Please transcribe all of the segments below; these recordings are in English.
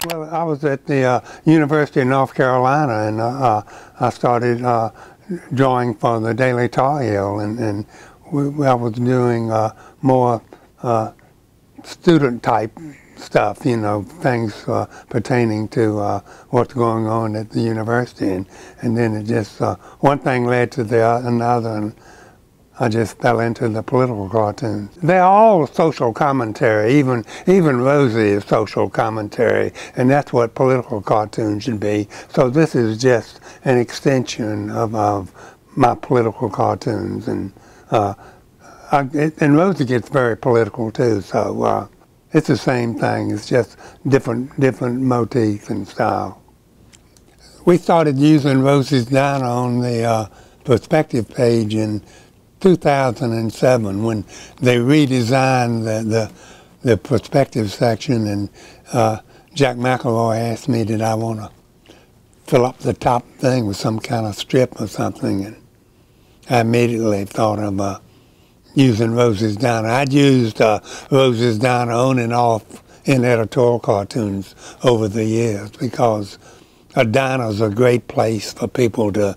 Well, I was at the University of North Carolina, and I started drawing for the Daily Tar Heel, and I was doing more student-type stuff, you know, things pertaining to what's going on at the university, and then it just one thing led to another, and I just fell into the political cartoons. They're all social commentary. Even Rosie is social commentary, and that's what political cartoons should be. So this is just an extension of my political cartoons, and Rosie gets very political too. So it's the same thing. It's just different motifs and style. We started using Rosie's Diner on the perspective page in 2007 when they redesigned the perspective section, and Jack McElroy asked me, did I want to fill up the top thing with some kind of strip or something, and I immediately thought of using Rosie's Diner. I'd used Rosie's Diner on and off in editorial cartoons over the years because a diner is a great place for people to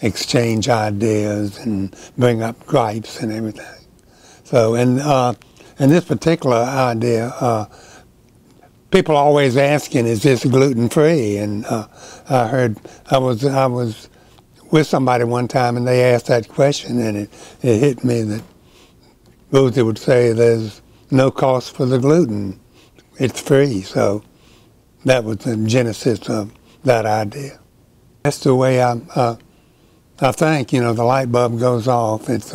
exchange ideas and bring up gripes and everything. So, and this particular idea, people always asking, is this gluten-free? And I was with somebody one time and they asked that question, and it hit me that Rosie would say there's no cost for the gluten. It's free. So that was the genesis of that idea. That's the way I think, you know, the light bulb goes off. It's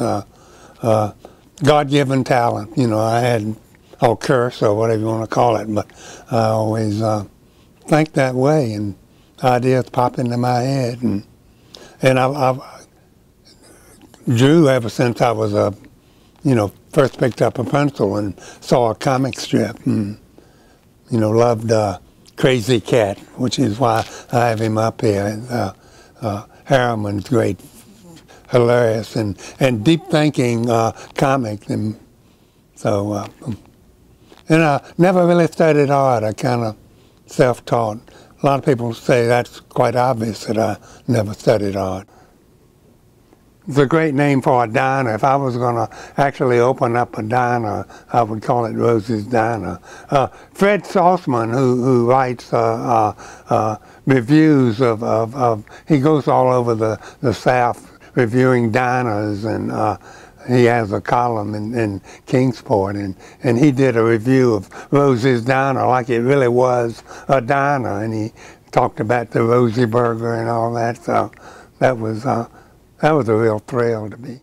God-given talent. You know, I had, or curse, or whatever you want to call it, but I always think that way, and ideas pop into my head. And I drew ever since I was first picked up a pencil and saw a comic strip, and, you know, loved Crazy Cat, which is why I have him up here. Harriman's great, hilarious, and deep-thinking comic. And so, and I never really studied art. I kind of self-taught. A lot of people say that's quite obvious that I never studied art. It's a great name for a diner. If I was going to actually open up a diner, I would call it Rosie's Diner. Fred Saltzman, who writes reviews he goes all over the South reviewing diners, and he has a column in Kingsport, and he did a review of Rosie's Diner like it really was a diner, and he talked about the Rosie Burger and all that, so that was a real thrill to me.